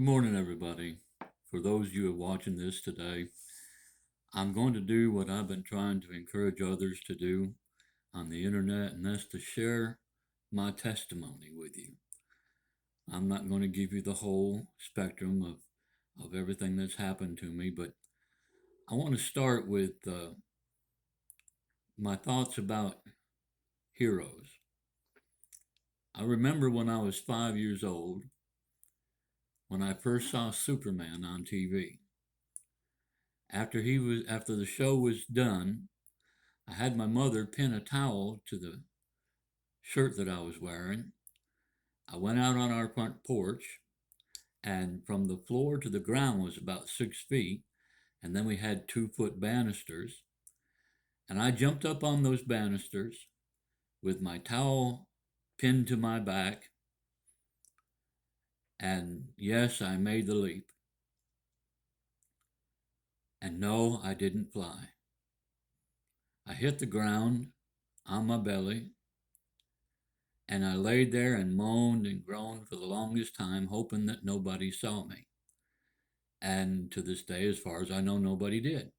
Good morning, everybody. For those of you who are watching this today, I'm going to do what I've been trying to encourage others to do on the internet, and that's to share my testimony with you. I'm not going to give you the whole spectrum of everything that's happened to me, but I want to start with my thoughts about heroes. I remember when I was 5 years old when I first saw Superman on TV. After the show was done, I had my mother pin a towel to the shirt that I was wearing. I went out on our front porch, and from the floor to the ground was about 6 feet, and then we had 2 foot banisters. And I jumped up on those banisters with my towel pinned to my back, and yes, I made the leap. And no, I didn't fly. I hit the ground on my belly, and I laid there and moaned and groaned for the longest time, hoping that nobody saw me. And to this day, as far as I know, nobody did.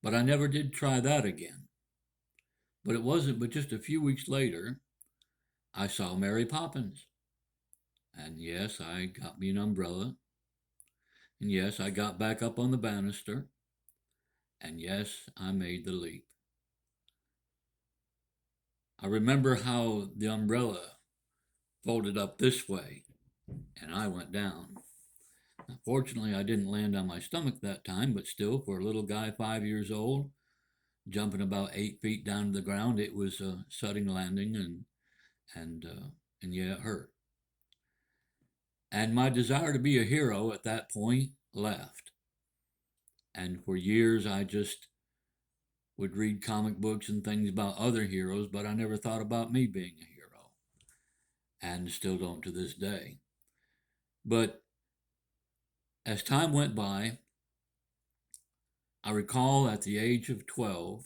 But I never did try that again. But it wasn't but just a few weeks later, I saw Mary Poppins. And yes, I got me an umbrella. And yes, I got back up on the banister. And yes, I made the leap. I remember how the umbrella folded up this way and I went down. Now, fortunately, I didn't land on my stomach that time, but still, for a little guy 5 years old, jumping about 8 feet down to the ground, it was a sudden landing, and and yeah, it hurt. And my desire to be a hero at that point left. And for years, I just would read comic books and things about other heroes, but I never thought about me being a hero, and still don't to this day. But as time went by, I recall at the age of 12,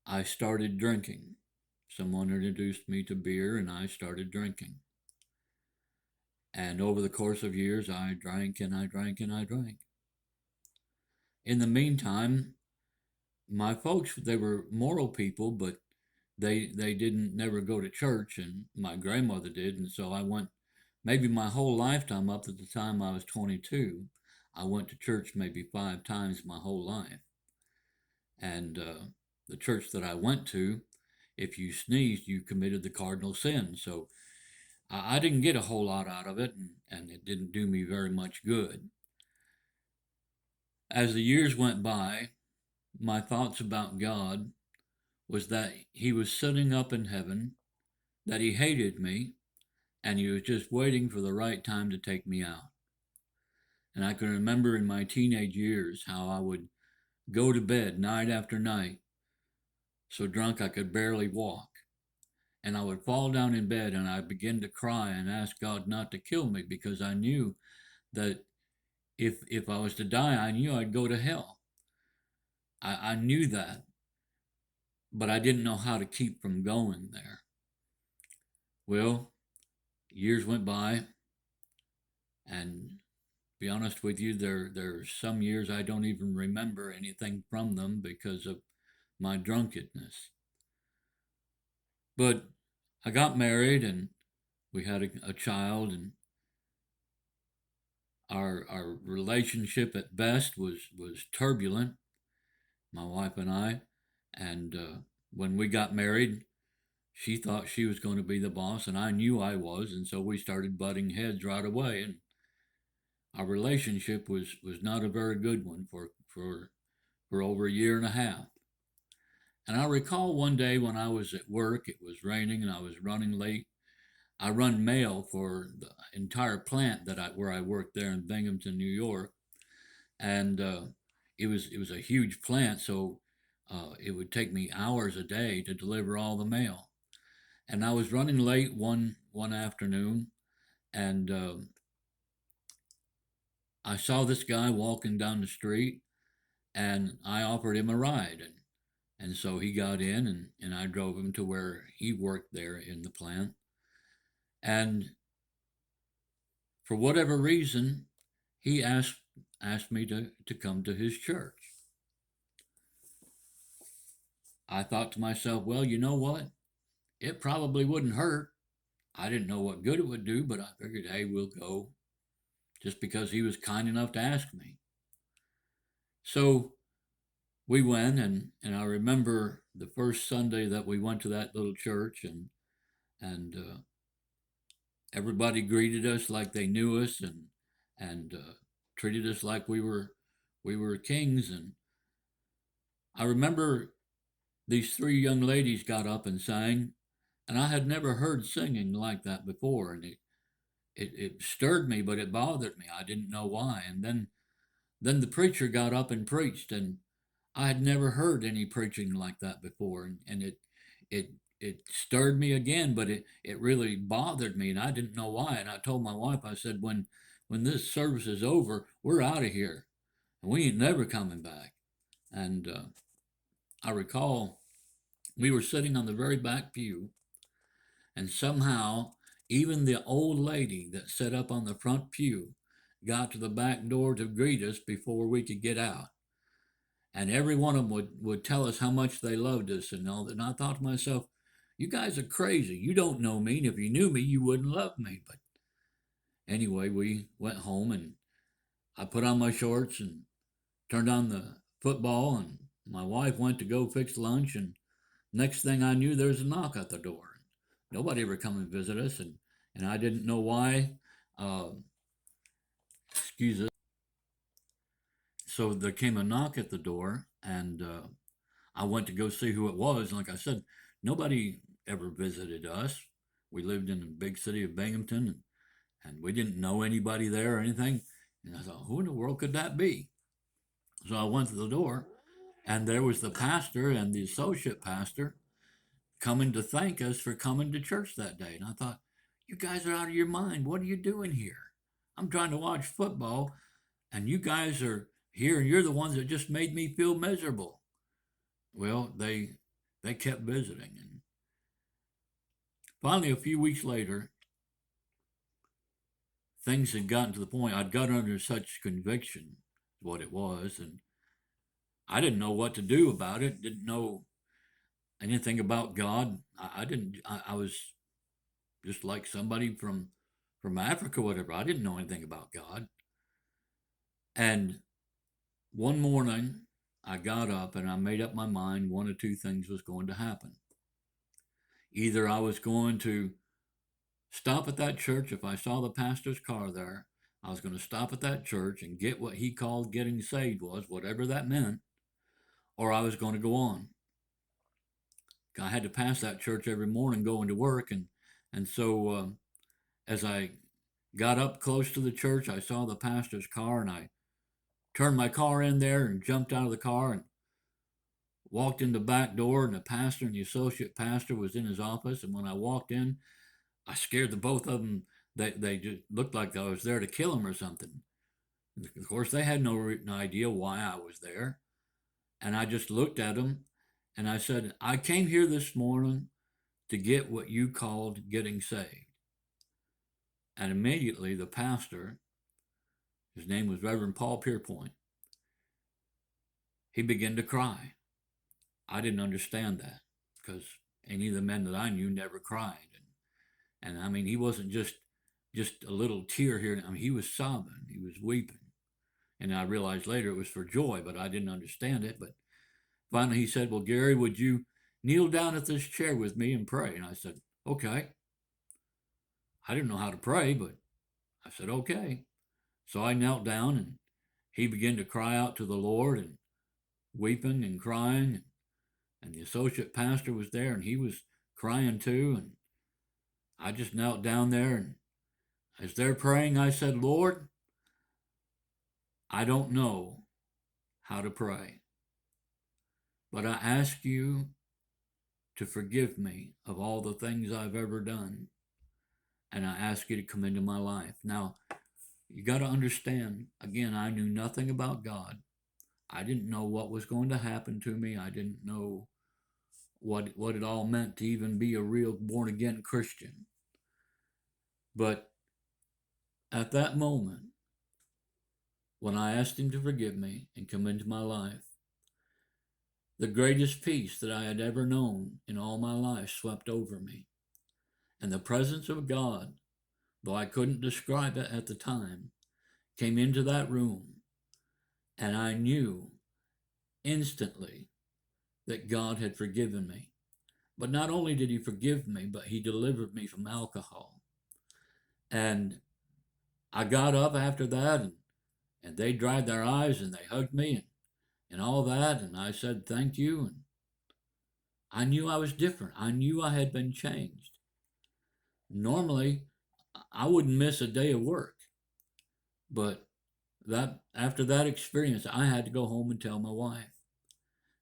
I started drinking. Someone introduced me to beer, and I started drinking. And over the course of years, I drank and I drank and I drank. In the meantime, my folks, they were moral people, but they didn't never go to church, and my grandmother did, and so I went maybe my whole lifetime up to the time I was 22. I went to church maybe 5 times my whole life, and the church that I went to, if you sneezed, you committed the cardinal sin. So I didn't get a whole lot out of it, and it didn't do me very much good. As the years went by, my thoughts about God was that He was sitting up in heaven, that He hated me, and He was just waiting for the right time to take me out. And I can remember in my teenage years how I would go to bed night after night, so drunk I could barely walk. And I would fall down in bed and I'd begin to cry and ask God not to kill me because I knew that if I was to die, I knew I'd go to hell. I knew that, but I didn't know how to keep from going there. Well, years went by, and to be honest with you, there's some years I don't even remember anything from them because of my drunkenness. But I got married and we had a child, and our relationship at best was turbulent, my wife and I. And when we got married, she thought she was going to be the boss, and I knew I was, and so we started butting heads right away. And our relationship was not a very good one for over a year and a half. And I recall one day when I was at work, it was raining and I was running late. I run mail for the entire plant where I worked there in Binghamton, New York, and it was a huge plant, so it would take me hours a day to deliver all the mail. And I was running late one afternoon, and I saw this guy walking down the street, and I offered him a ride, and so he got in, and I drove him to where he worked there in the plant. And for whatever reason, he asked me to come to his church. I thought to myself, well, you know what? It probably wouldn't hurt. I didn't know what good it would do, but I figured, hey, we'll go just because he was kind enough to ask me. So we went, and I remember the first Sunday that we went to that little church, and everybody greeted us like they knew us, and treated us like we were kings. And I remember these three young ladies got up and sang, and I had never heard singing like that before, and it stirred me, but it bothered me. I didn't know why. And then the preacher got up and preached, and I had never heard any preaching like that before, and it it stirred me again, but it really bothered me, and I didn't know why. And I told my wife, I said, when this service is over, we're out of here, and we ain't never coming back. And I recall we were sitting on the very back pew, and somehow even the old lady that sat up on the front pew got to the back door to greet us before we could get out. And every one of them would tell us how much they loved us and all that. And I thought to myself, you guys are crazy. You don't know me. And if you knew me, you wouldn't love me. But anyway, we went home, and I put on my shorts and turned on the football, and my wife went to go fix lunch. And next thing I knew, there was a knock at the door. Nobody ever come and visit us. And I didn't know why. Uh, excuse us. So there came a knock at the door, and I went to go see who it was. And like I said, nobody ever visited us. We lived in the big city of Binghamton, and we didn't know anybody there or anything. And I thought, who in the world could that be? So I went to the door, and there was the pastor and the associate pastor coming to thank us for coming to church that day. And I thought, you guys are out of your mind. What are you doing here? I'm trying to watch football, and you guys are here, and you're the ones that just made me feel miserable. Well, they kept visiting, and finally, a few weeks later, things had gotten to the point I'd got under such conviction, what it was, and I didn't know what to do about it. Didn't know anything about God. I didn't. I was just like somebody from Africa, whatever. I didn't know anything about God. And one morning, I got up and I made up my mind one of two things was going to happen. Either I was going to stop at that church. If I saw the pastor's car there, I was going to stop at that church and get what he called getting saved was, whatever that meant, or I was going to go on. I had to pass that church every morning going to work, and so as I got up close to the church, I saw the pastor's car, and I turned my car in there and jumped out of the car and walked in the back door, and the pastor and the associate pastor was in his office. And when I walked in, I scared the both of them. They just looked like I was there to kill them or something. Of course, they had no idea why I was there. And I just looked at them and I said, I came here this morning to get what you called getting saved. And immediately the pastor, his name was Reverend Paul Pierpoint, he began to cry. I didn't understand that because any of the men that I knew never cried. And I mean, he wasn't just a little tear here. I mean, he was sobbing, he was weeping. And I realized later it was for joy, but I didn't understand it. But finally he said, well, Gary, would you kneel down at this chair with me and pray? And I said, okay. I didn't know how to pray, but I said, okay. So I knelt down, and he began to cry out to the Lord and weeping and crying. And the associate pastor was there, and he was crying too. And I just knelt down there, and as they're praying, I said, Lord, I don't know how to pray, but I ask you to forgive me of all the things I've ever done, and I ask you to come into my life. Now, you got to understand, again, I knew nothing about God. I didn't know what was going to happen to me. I didn't know what it all meant to even be a real born again Christian. But At that moment, when I asked him to forgive me and come into my life, the greatest peace that I had ever known in all my life swept over me. And the presence of God, though I couldn't describe it at the time, came into that room. And I knew instantly that God had forgiven me. But not only did he forgive me, but he delivered me from alcohol. And I got up after that, and they dried their eyes and they hugged me and all that. And I said, thank you. And I knew I was different. I knew I had been changed. Normally, I wouldn't miss a day of work. But that after that experience, I had to go home and tell my wife.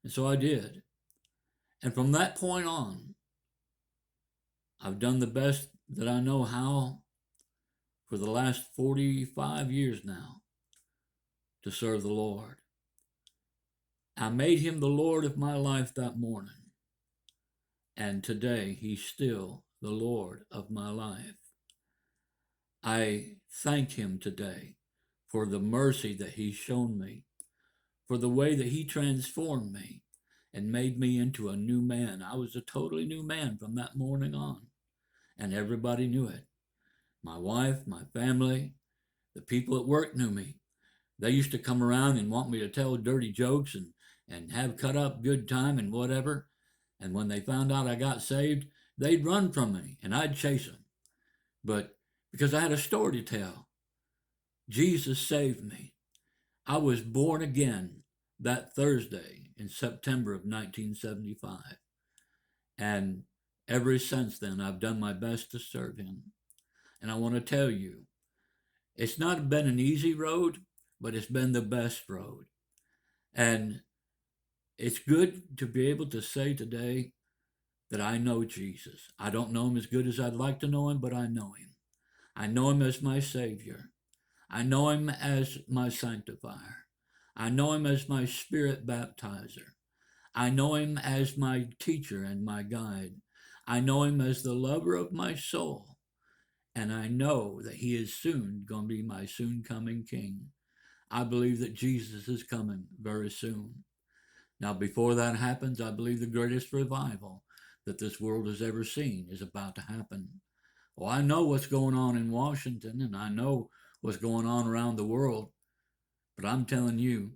And so I did. And from that point on, I've done the best that I know how for the last 45 years now to serve the Lord. I made him the Lord of my life that morning. And today, he's still the Lord of my life. I thank him today for the mercy that he's shown me, for the way that he transformed me and made me into a new man. I was a totally new man from that morning on, and everybody knew it. My wife, my family, the people at work knew me. They used to come around and want me to tell dirty jokes and have cut up good time and whatever. And when they found out I got saved, they'd run from me and I'd chase them. But because I had a story to tell, Jesus saved me. I was born again that Thursday in September of 1975. And ever since then, I've done my best to serve him. And I want to tell you, it's not been an easy road, but it's been the best road. And it's good to be able to say today that I know Jesus. I don't know him as good as I'd like to know him, but I know him. I know him as my Savior. I know him as my sanctifier. I know him as my spirit baptizer. I know him as my teacher and my guide. I know him as the lover of my soul. And I know that he is soon going to be my soon coming King. I believe that Jesus is coming very soon. Now, before that happens, I believe the greatest revival that this world has ever seen is about to happen. Well, I know what's going on in Washington and I know what's going on around the world, but I'm telling you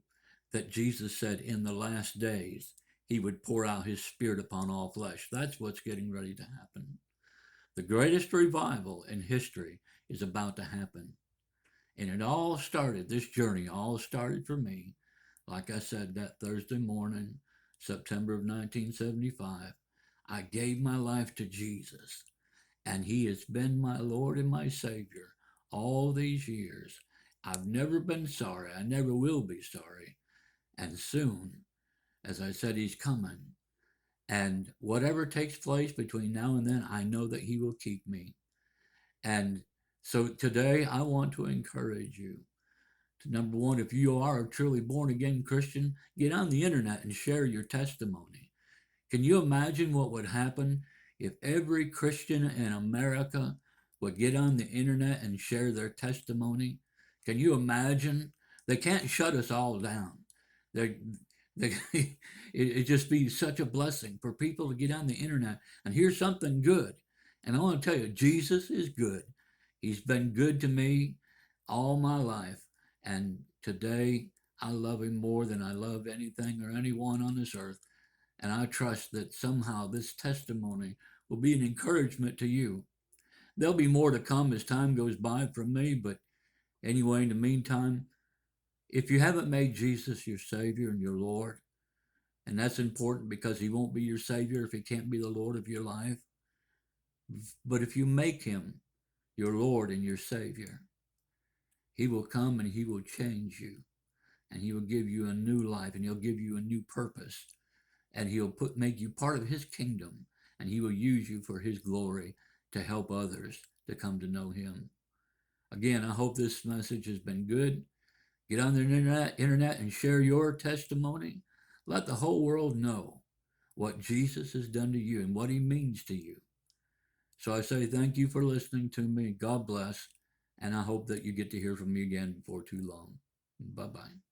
that Jesus said in the last days he would pour out his spirit upon all flesh. That's what's getting ready to happen. The greatest revival in history is about to happen. And it all started, this journey all started for me, like I said, that Thursday morning, September of 1975. I gave my life to Jesus, and he has been my Lord and my Savior all these years. I've never been sorry. I never will be sorry. And soon, as I said, he's coming. And whatever takes place between now and then, I know that he will keep me. And so today, I want to encourage you to, number one, if you are a truly born again Christian, get on the internet and share your testimony. Can you imagine what would happen if every Christian in America would get on the internet and share their testimony? Can you imagine? They can't shut us all down. They, it'd just be such a blessing for people to get on the internet and hear something good. And I want to tell you, Jesus is good. He's been good to me all my life. And today, I love him more than I love anything or anyone on this earth. And I trust that somehow this testimony will be an encouragement to you. There'll be more to come as time goes by from me, but anyway, in the meantime, if you haven't made Jesus your Savior and your Lord, and that's important because he won't be your Savior if he can't be the Lord of your life, but if you make him your Lord and your Savior, he will come and he will change you, and he will give you a new life, and he'll give you a new purpose, and he'll make you part of his kingdom, and he will use you for his glory to help others to come to know him. Again, I hope this message has been good. Get on the internet and share your testimony. Let the whole world know what Jesus has done to you and what he means to you. So I say thank you for listening to me. God bless, And I hope that you get to hear from me again before too long. Bye bye.